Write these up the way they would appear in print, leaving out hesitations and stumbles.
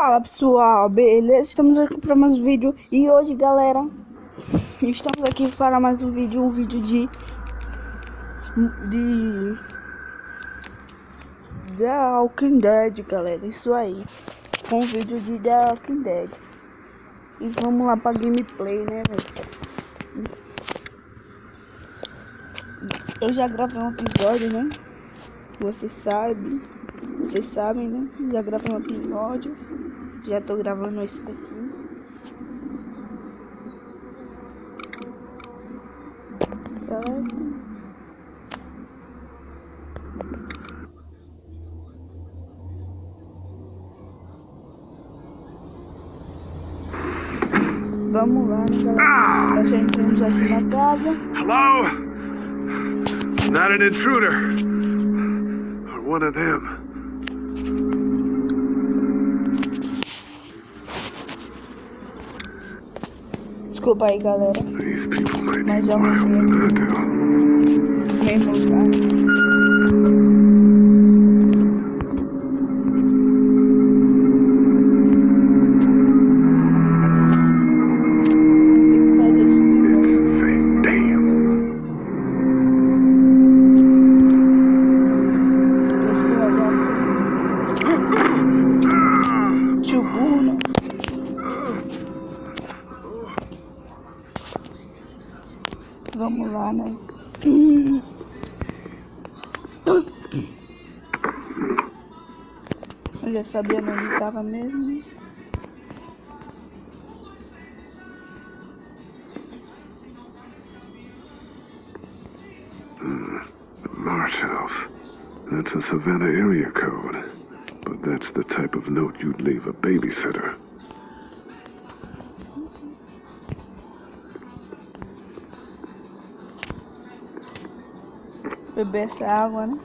Fala pessoal, beleza? Estamos aqui para mais um vídeo e hoje, galera, estamos aqui para mais um vídeo de The Walking Dead, galera. Isso aí, um vídeo de The Walking Dead. E vamos lá para gameplay, né, velho? Eu já gravei um episódio, né? Vocês sabem, né? Já gravei um episódio. Já tô gravando esse daqui. Certo? Vamos lá, né, galera? Nós já entramos aqui na casa. Hello? Not an intruder. Or one of them. Desculpa aí, galera. These people might Mas be já wild vou than I do. mesmo lugar. Vamos lá, né? Eu já sabia onde estava mesmo. Marsh House. That's a Savannah area code. But that's the type of note you'd leave a babysitter. Beber essa água, né?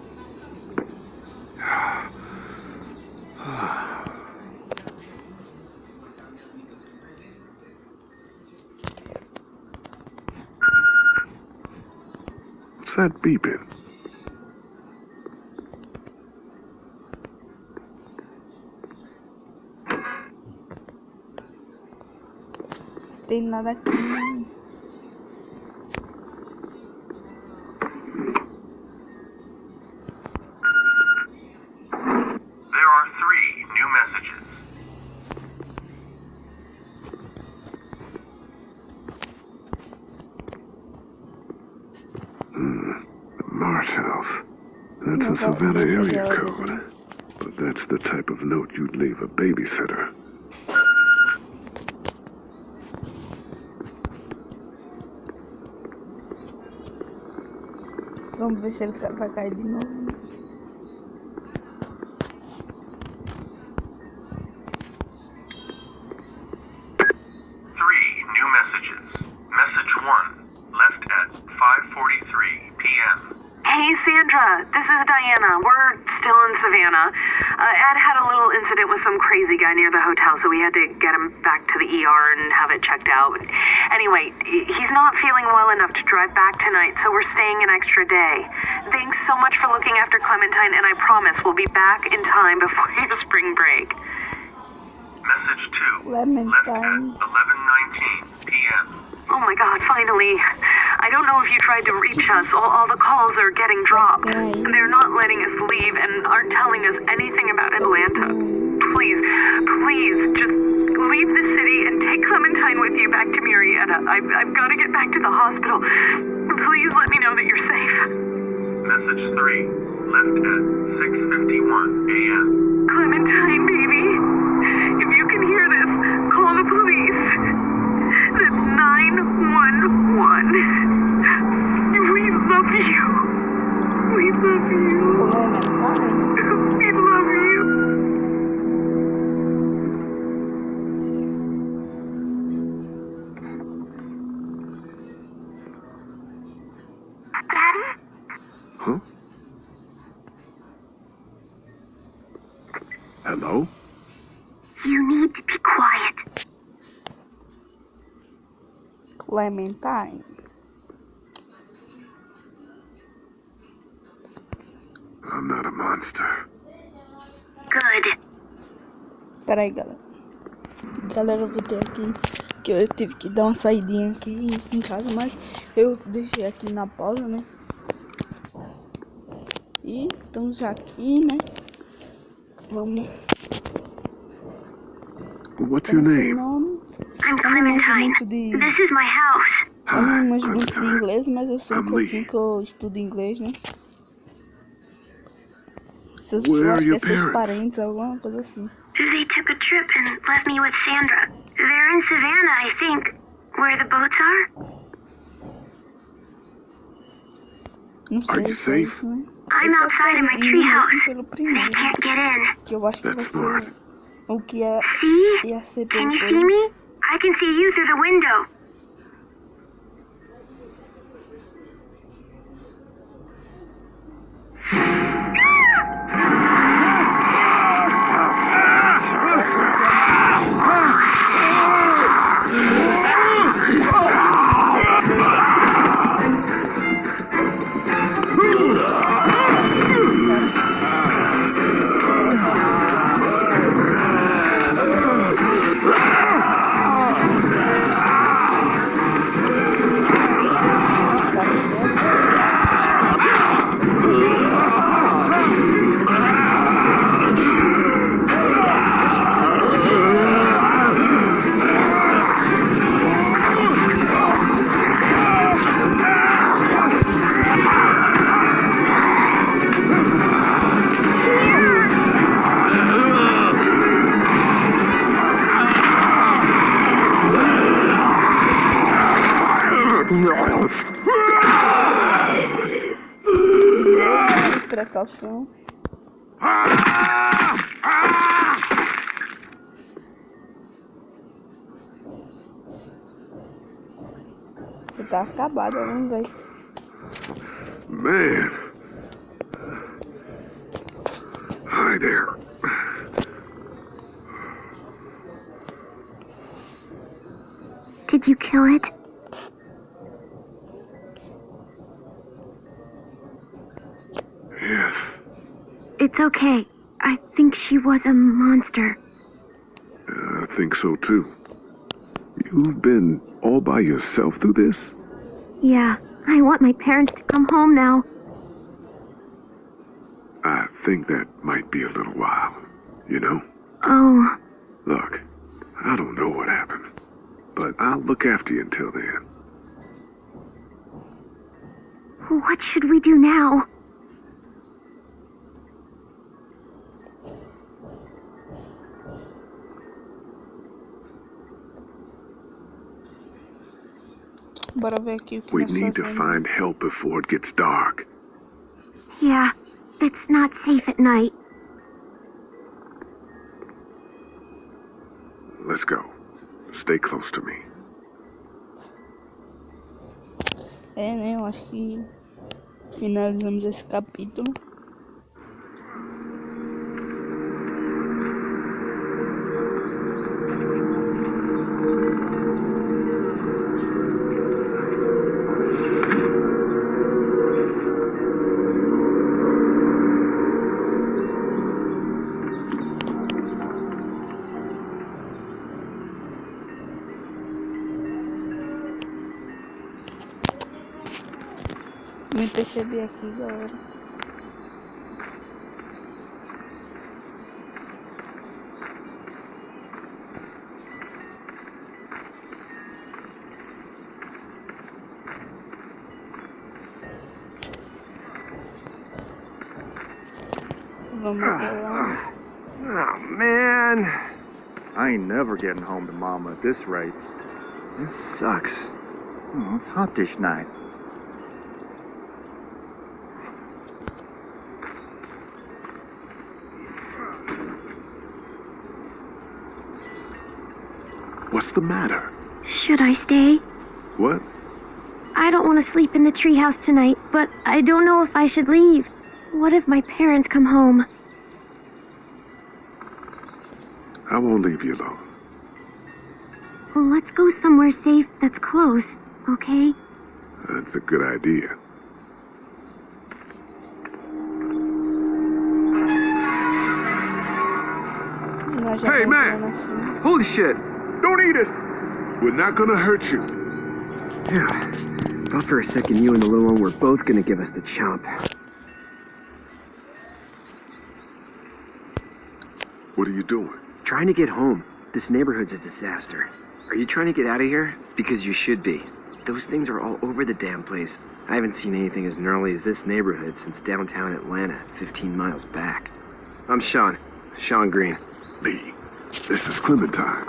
What's that beeping? Tem nada aqui, né? There are 3 new messages. Marsh House. That's a Savannah area code. But that's the type of note you'd leave a babysitter. Vamos ver se ele vai cair de novo. New messages. Message 1, left at 5:43 p.m. Hey, Sandra. This is Diana. We're still in Savannah. Ed had a little incident with some crazy guy near the hotel, so we had to get him back to the ER and have it checked out. Anyway, he's not feeling well enough to drive back tonight, so we're staying an extra day. Thanks so much for looking after Clementine, and I promise we'll be back in time before your spring break. Message 2, Clementine. left at 11:19 p.m. Oh my God, finally. I don't know if you tried to reach us. All the calls are getting dropped. They're not letting us leave and aren't telling us anything about Atlanta. Please, just leave the city and take Clementine with you back to Marietta. I've got to get back to the hospital. Please let me know that you're safe. Message 3, left at 6:51 a.m. Clementine, baby. If you can hear this, call the police. That's 911. We love you. We love you. Clementine. We love you. Daddy? Huh? Hello? You need to be quiet. Clementine. I'm not a monster. Good. Pera aí, galera. Galera, eu vou ter aqui... Que eu tive que dar uma saidinha aqui em casa, mas eu deixei aqui na pausa, né? E estamos já aqui, né? Vamos... What's your name? Nome. I'm Eu não manjo Clementine. muito de... This is my house. Eu não Hi, manjo muito de Clementine. inglês, mas eu sei um I'm Lee. pouquinho que eu estudo inglês, né? Seus, Where eu are acho que your é seus parents? parentes, alguma coisa assim. They took a trip and left me with Sandra. They're in Savannah, I think, where the boats are. Não sei you se é safe? isso, né? I'm Eu outside in my posso ir mesmo treehouse. pelo They primeiro, can't get in. que eu acho que vai That's ser smart. o que é, See? ia ser Can pelo you see coisa. me? I can see you through the window. Precaução. Você tá acabada, vamos ver. Man. Hi there. Did you kill it? Yes. It's okay. I think she was a monster. I think so too. You've been all by yourself through this? Yeah, I want my parents to come home now. I think that might be a little while, you know? Oh, Look, I don't know what happened, but I'll look after you until then. what should we do now? Bora ver aqui o que We nós need to fazemos. find help before it gets dark. Yeah, it's not safe at night. Let's go. Stay close to me. É, né? Eu acho que finalizamos esse capítulo. Me percebi aqui, galera. Vamos até lá. Oh, man. I ain't never getting home to Mama at this rate. This sucks. Oh, it's hot dish night. What's the matter? Should I stay? What? I don't want to sleep in the treehouse tonight, but I don't know if I should leave. What if my parents come home? I won't leave you alone. Well, let's go somewhere safe that's close, okay? That's a good idea. Nós já Hey, tá man. entrando assim. Holy shit! Don't eat us! We're not gonna hurt you. Yeah. Thought for a second you and the little one were both gonna give us the chomp. What are you doing? Trying to get home. This neighborhood's a disaster. Are you trying to get out of here? Because you should be. Those things are all over the damn place. I haven't seen anything as gnarly as this neighborhood since downtown Atlanta, 15 miles back. I'm Sean. Sean Green. Lee, this is Clementine.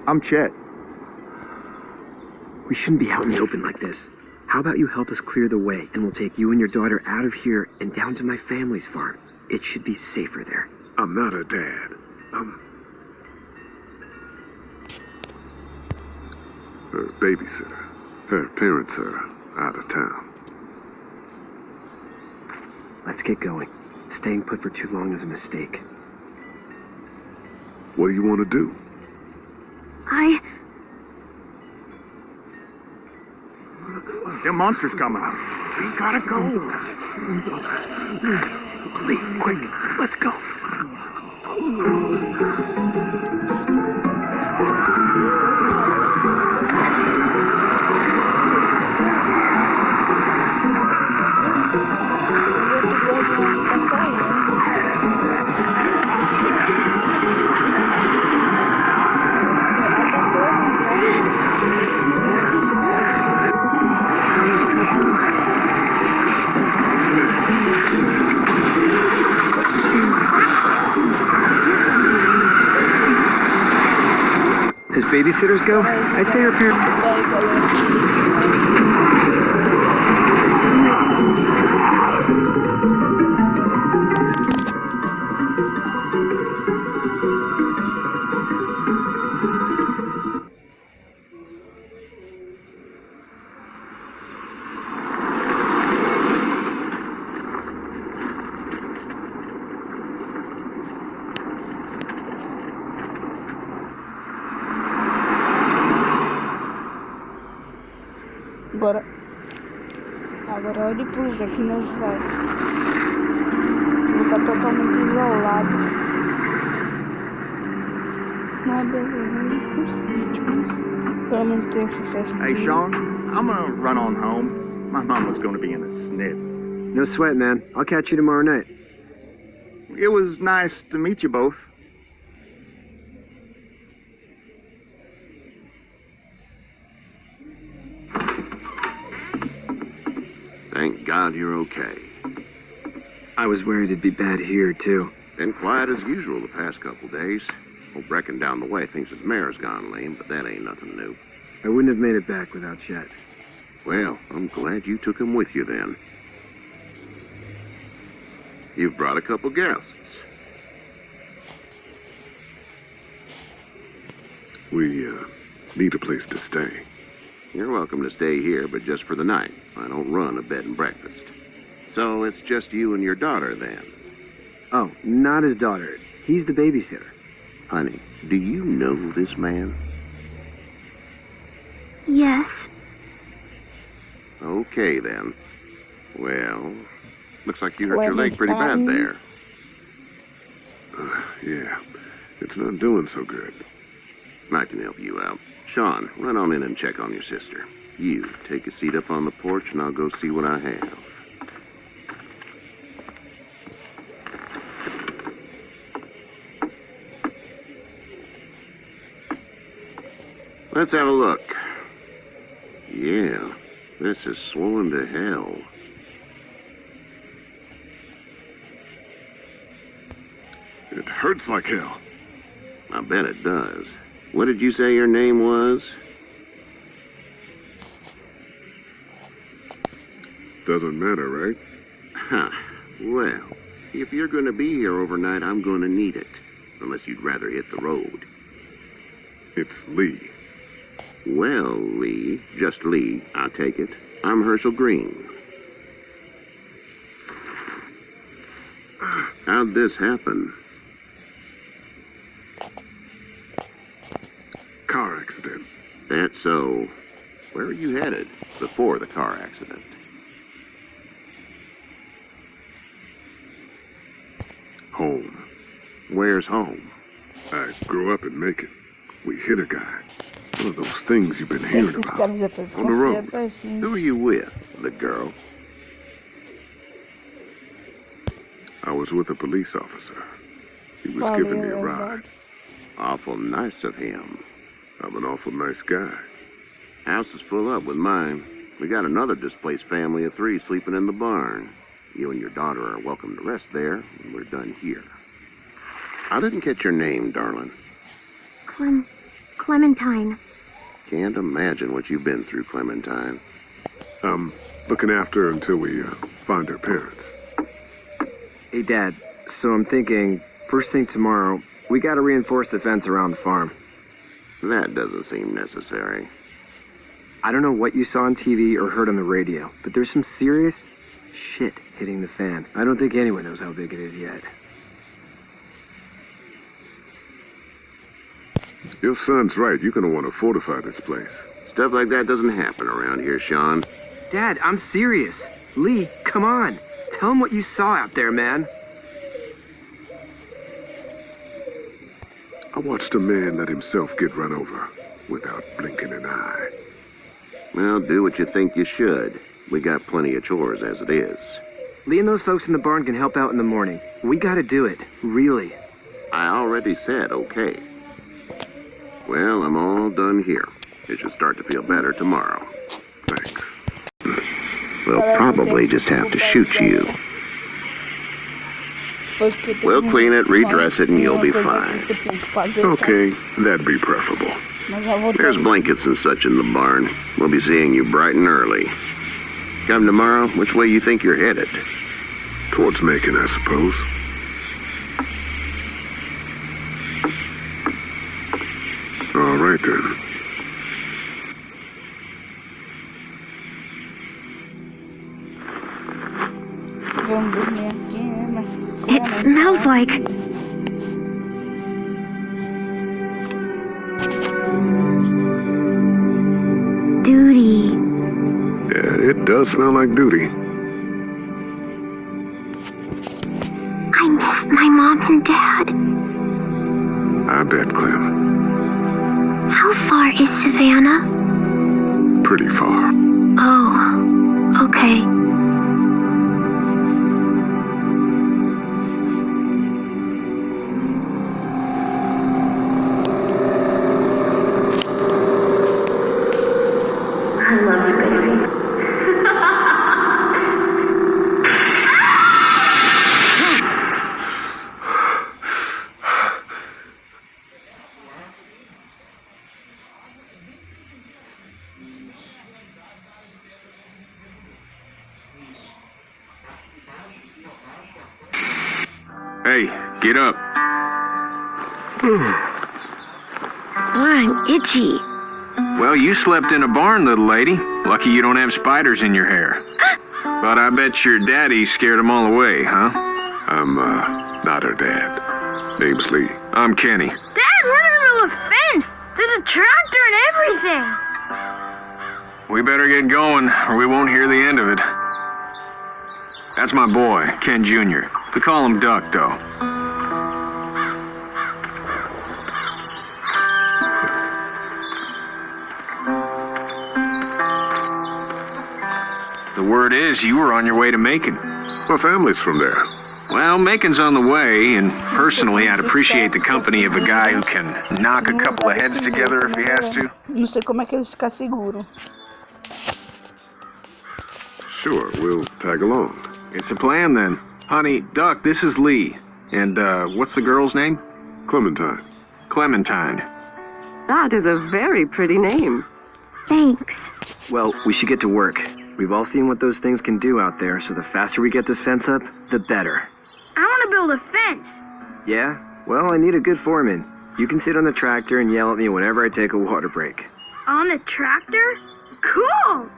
I'm Chet. We shouldn't be out in the open like this. How about you help us clear the way, and we'll take you and your daughter out of here and down to my family's farm. It should be safer there. I'm not her dad. I'm her babysitter. Her parents are out of town. Let's get going. Staying put for too long is a mistake. What do you want to do? Them monsters coming. We gotta go. Lee, quick, let's go. As babysitters go, I'd say her parents... Vai, galera. Agora olhe pro lugar que nós vai. Ele tá totalmente isolado. Mas beleza, é um sítio, mas pelo menos tem essa certinho. Hey, Sean, I'm gonna run on home. My mom was gonna be in a snip. No sweat, man. I'll catch you tomorrow night. It was nice to meet you both. Thank God you're okay. I was worried it'd be bad here, too. Been quiet as usual the past couple days. Old Brecken down the way thinks his mare's gone lame, but that ain't nothing new. I wouldn't have made it back without Chet. Well, I'm glad you took him with you then. You've brought a couple guests. We, need a place to stay. You're welcome to stay here, but just for the night. I don't run a bed and breakfast. So it's just you and your daughter then? Oh, not his daughter. He's the babysitter. Honey, do you know this man? Yes. Okay, then. Well, looks like you hurt your Well, leg pretty bad there. Yeah, it's not doing so good. I can help you out. Sean, run on in and check on your sister. You, take a seat up on the porch and I'll go see what I have. Let's have a look. Yeah, this is swollen to hell. It hurts like hell. I bet it does. What did you say your name was? Doesn't matter, right? Huh. Well, if you're gonna be here overnight, I'm gonna need it. Unless you'd rather hit the road. It's Lee. Well, Lee, just Lee, I take it. I'm Herschel Green. How'd this happen? Car accident. That's so. Where are you headed before the car accident? Home. Where's home? I grew up in Macon. We hit a guy. One of those things you've been hearing Esses about. caras já estão On the road. desconfiados da gente. Who are you with? The girl? I was with a police officer. He was giving me a ride. Awful nice of him. I'm an awful nice guy. House is full up with mine. We got another displaced family of 3 sleeping in the barn. You and your daughter are welcome to rest there when we're done here. I didn't get your name, darling. Clementine. Can't imagine what you've been through, Clementine. I'm looking after her until we find her parents. Hey, Dad. So I'm thinking, first thing tomorrow, we gotta reinforce the fence around the farm. That doesn't seem necessary. I don't know what you saw on TV or heard on the radio, but there's some serious shit hitting the fan. I don't think anyone knows how big it is yet. Your son's right. You're gonna want to fortify this place. Stuff like that doesn't happen around here, Sean. Dad, I'm serious. Lee, come on. Tell him what you saw out there, man. I watched a man let himself get run over without blinking an eye. Well, do what you think you should. We got plenty of chores as it is. Lee and those folks in the barn can help out in the morning. We gotta do it. Really. I already said okay. Well, I'm all done here. You should start to feel better tomorrow. Thanks. We'll probably just have to shoot you. We'll clean it, redress it, and you'll be fine. Okay, that'd be preferable. There's blankets and such in the barn. We'll be seeing you bright and early. Come tomorrow, which way you think you're headed? Towards Macon, I suppose. All right, then. Vamos dormir aqui, né? Mas It smells like... duty. Yeah, it does smell like duty. I miss my mom and dad. I bet, Clem. How far is Savannah? Pretty far. Oh, okay. I love you, baby. Hey, get up. I'm itchy. Well, you slept in a barn, little lady. Lucky you don't have spiders in your hair. But I bet your daddy scared them all away, huh? I'm, not her dad. Name's Lee. I'm Kenny. Dad, we're in the middle of a fence. There's a tractor and everything. We better get going, or we won't hear the end of it. That's my boy, Ken Jr. We call him Duck, though. The word is you were on your way to Macon. My family's from there. Well, Macon's on the way, and personally, I'd appreciate the company of a guy who can knock a couple of heads together if he has to. Não sei como é que eles ficam seguros. Sure, we'll tag along. It's a plan, then. Honey, Duck, this is Lee. And, what's the girl's name? Clementine. Clementine. That is a very pretty name. Thanks. Well, we should get to work. We've all seen what those things can do out there, so the faster we get this fence up, the better. I want to build a fence. Yeah? Well, I need a good foreman. You can sit on the tractor and yell at me whenever I take a water break. On the tractor? Cool!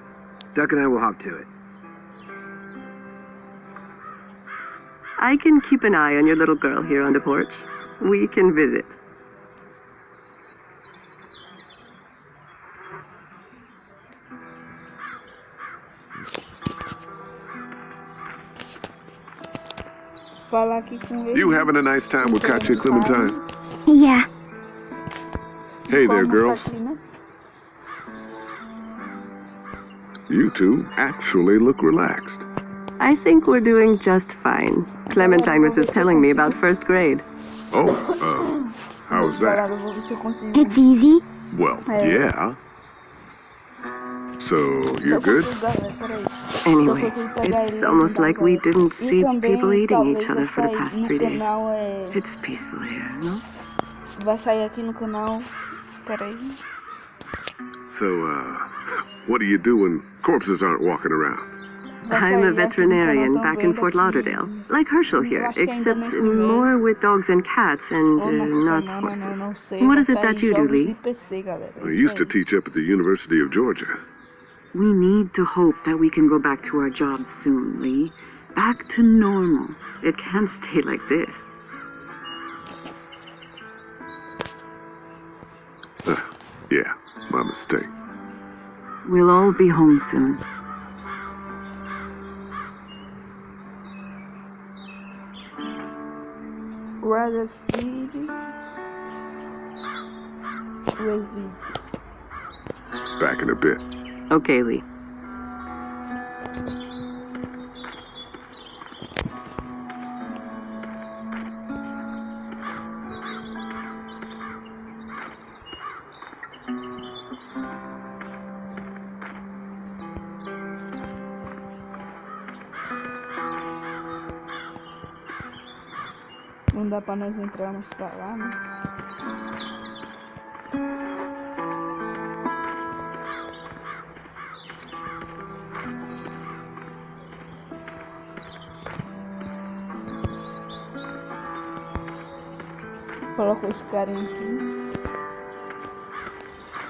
Duck and I will hop to it. I can keep an eye on your little girl here on the porch. We can visit. falar aqui com ele. You having a nice time with Katya, Clementine? Yeah. Hey there, Vamos girls. aqui, né? You two actually look relaxed. I think we're doing just fine. Clementine was just telling me about first grade. Oh, how's that? Galera, eu vou ver se eu consigo. It's easy. Well, yeah. So, you good? Anyway, it's almost like we didn't see people eating each other for the past 3 days. It's peaceful here, no? Vai sair aqui no canal. Peraí. So, what do you do when corpses aren't walking around? I'm a veterinarian back in Fort Lauderdale, like Herschel here, except more with dogs and cats and not horses. What is it that you do, Lee? I used to teach up at the University of Georgia. We need to hope that we can go back to our jobs soon, Lee. Back to normal. It can't stay like this. Yeah, my mistake. We'll all be home soon. Rather City. Reside. Back in a bit. Okay, Lee. Não dá pra nós entrarmos pra lá, né? Coloca esse carinha aqui.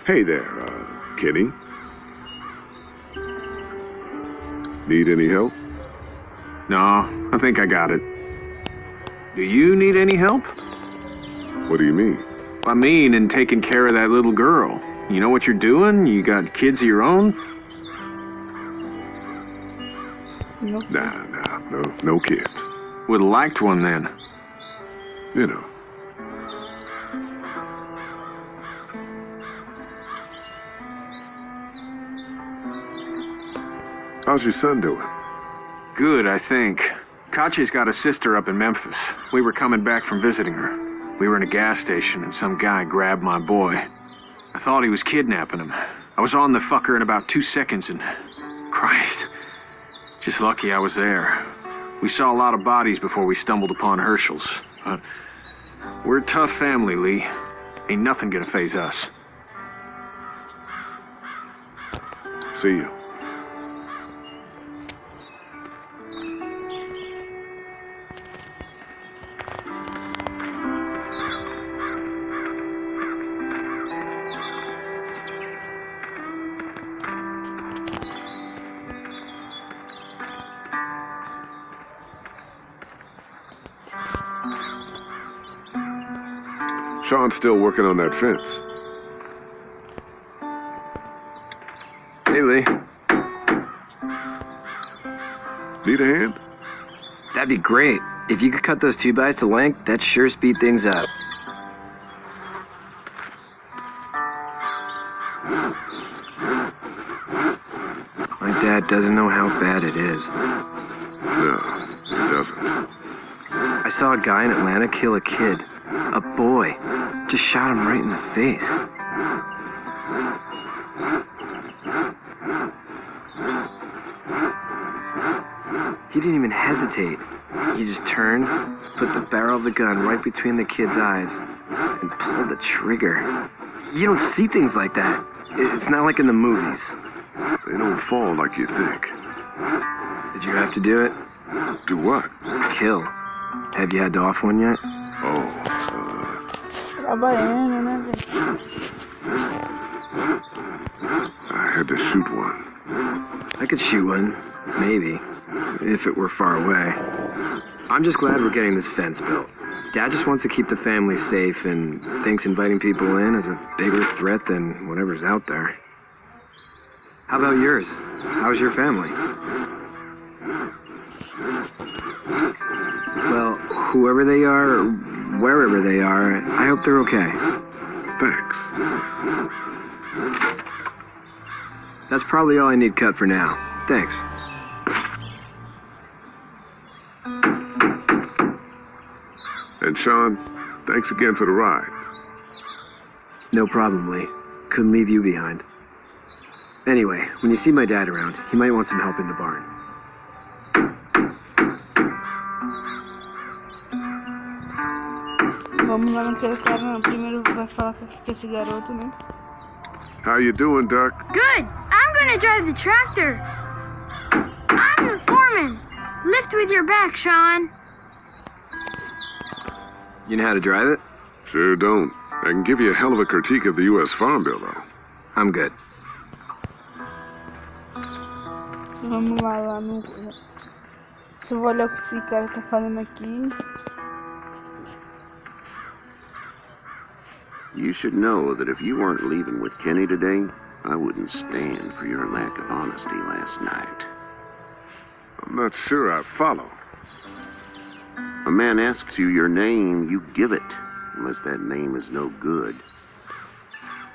Hey there, Kenny. Need any help? No, I think I got it. Do you need any help? What do you mean? I mean, in taking care of that little girl. You know what you're doing? You got kids of your own? No kids. Would've liked one then. You know. How's your son doing? Good, I think. Katya's got a sister up in Memphis. We were coming back from visiting her. We were in a gas station and some guy grabbed my boy. I thought he was kidnapping him. I was on the fucker in about 2 seconds and... Christ. Just lucky I was there. We saw a lot of bodies before we stumbled upon Herschel's. But we're a tough family, Lee. Ain't nothing gonna faze us. See you. Sean's still working on that fence. Hey, Lee. Need a hand? That'd be great. If you could cut those 2x to length, that'd sure speed things up. My dad doesn't know how bad it is. No, he doesn't. I saw a guy in Atlanta kill a kid. A boy. Just shot him right in the face. He didn't even hesitate. He just turned, put the barrel of the gun right between the kid's eyes, and pulled the trigger. You don't see things like that. It's not like in the movies. They don't fall like you think. Did you have to do it? Do what? Kill. Have you had to off one yet? Trabalhando, né, velho? I had to shoot one. I could shoot one, maybe, if it were far away. I'm just glad we're getting this fence built. Dad just wants to keep the family safe and thinks inviting people in is a bigger threat than whatever's out there. How about yours? How's your family? Well, whoever they are, or wherever they are, I hope they're okay. Thanks. That's probably all I need cut for now. Thanks. And Sean, thanks again for the ride. No problem, Lee. Couldn't leave you behind. Anyway, when you see my dad around, he might want some help in the barn. Vamos lá naquele cara, não. Primeiro vai falar com esse garoto, né? How you doing, Duck? Good. I'm gonna drive the tractor. I'm the foreman. Lift with your back, Sean. You know how to drive it? Sure don't. I can give you a hell of a critique of the U.S. Farm Bill, though. I'm good. Vamos lá no... Só vou olhar o que esse cara tá falando aqui. You should know that if you weren't leaving with Kenny today, I wouldn't stand for your lack of honesty last night. I'm not sure I follow. A man asks you your name, you give it, unless that name is no good.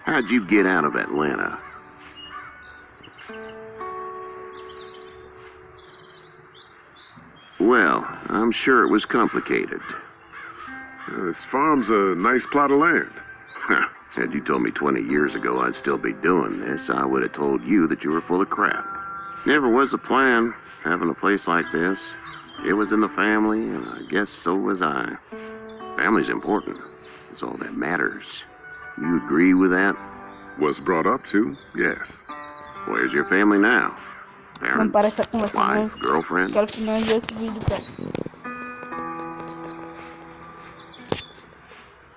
How'd you get out of Atlanta? Well, I'm sure it was complicated. This farm's a nice plot of land. Had you told me 20 years ago I'd still be doing this, I would have told you that you were full of crap. Never was a plan, having a place like this. It was in the family, and I guess so was I. Family's important. It's all that matters. You agree with that? Was brought up to, yes. Where's your family now? Não Parents? para essa conversa, não. Wife? Girlfriend? Quero finalizar esse vídeo, cara.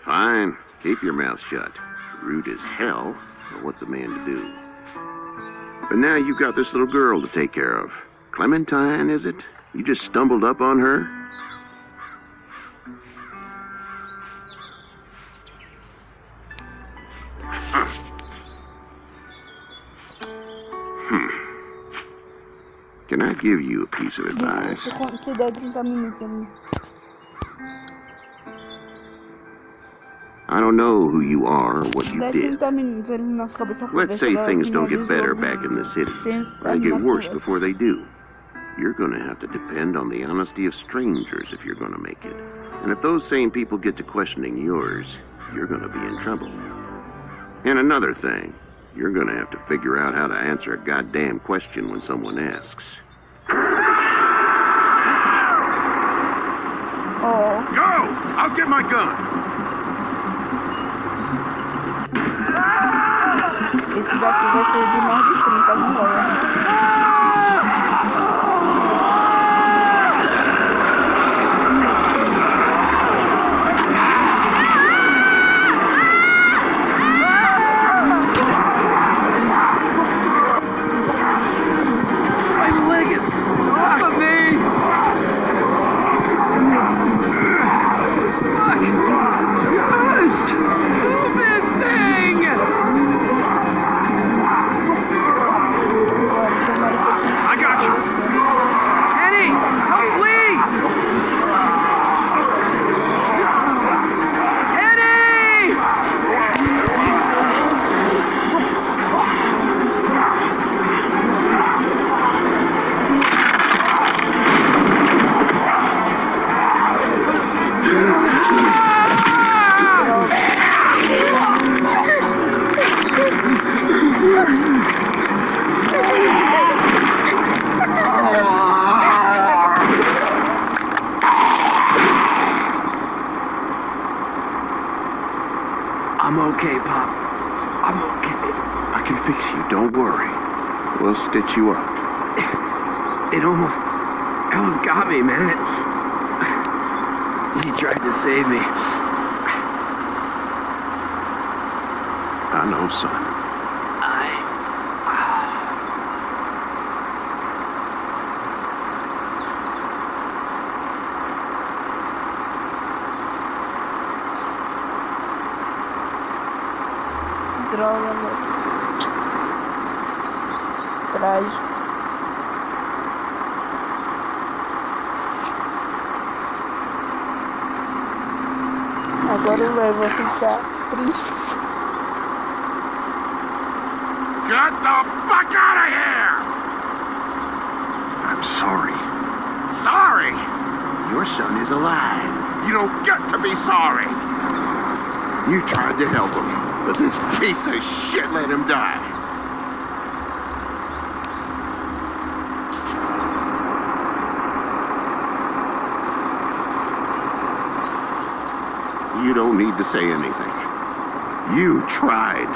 Fine. Keep your mouth shut. Rude as hell, but what's a man to do? But now you've got this little girl to take care of. Clementine, is it? You just stumbled up on her? Can I give you a piece of advice? Você dá 30 minutos ali. I don't know who you are or what you Dá did. 30 minutos ali na cabeça. Let's say things don't get better back in the cities. They get worse before they do. You're going to have to depend on the honesty of strangers if you're going to make it. And if those same people get to questioning yours, you're going to be in trouble. And another thing, you're going to have to figure out how to answer a goddamn question when someone asks. Oh. Go! I'll get my gun! Esse daqui vai ser de mais de 30 agora. I'm okay, Pop. I'm okay. I can fix you, don't worry. We'll stitch you up. It almost got me, man. He tried to save me. I know, son. Droga, velho. Trágico. Agora o velho vai ficar triste. Get the fuck out of here! I'm sorry. Sorry? Your son is alive. You don't get to be sorry. You tried to help him, but this piece of shit let him die. You don't need to say anything. You tried.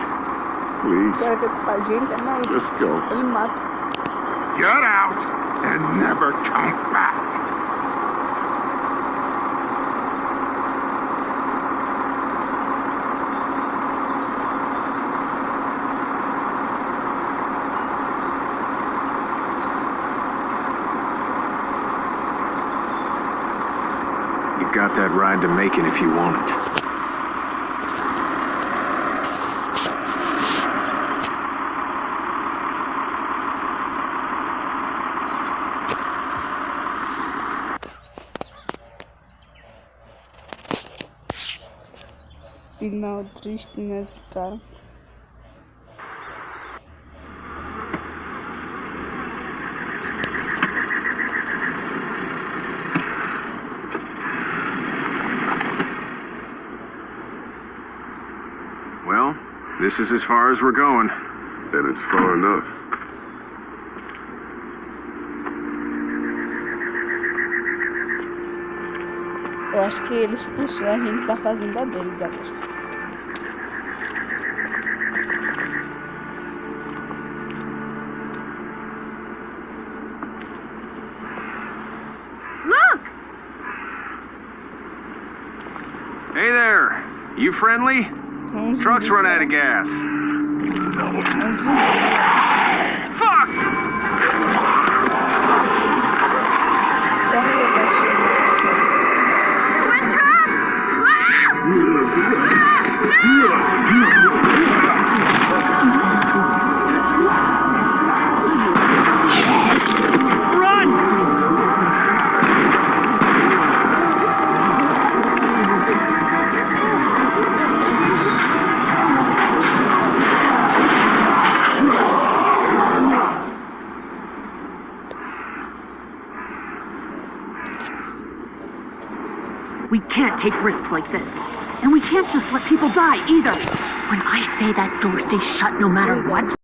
Please, Quero que com a gente é mais. just go. Ele mata. Get out and never come back. You've got that ride to Macon if you want it. Final triste, né, esse cara. Well, this is as far as we're going. And it's far enough. Eu acho que ele expulsou a gente da fazenda dele, galera. Look! Hey there. You friendly? Truck's run out of gas. Fuck! We're trapped! We can't take risks like this. And we can't just let people die either. When I say that door stays shut no matter what,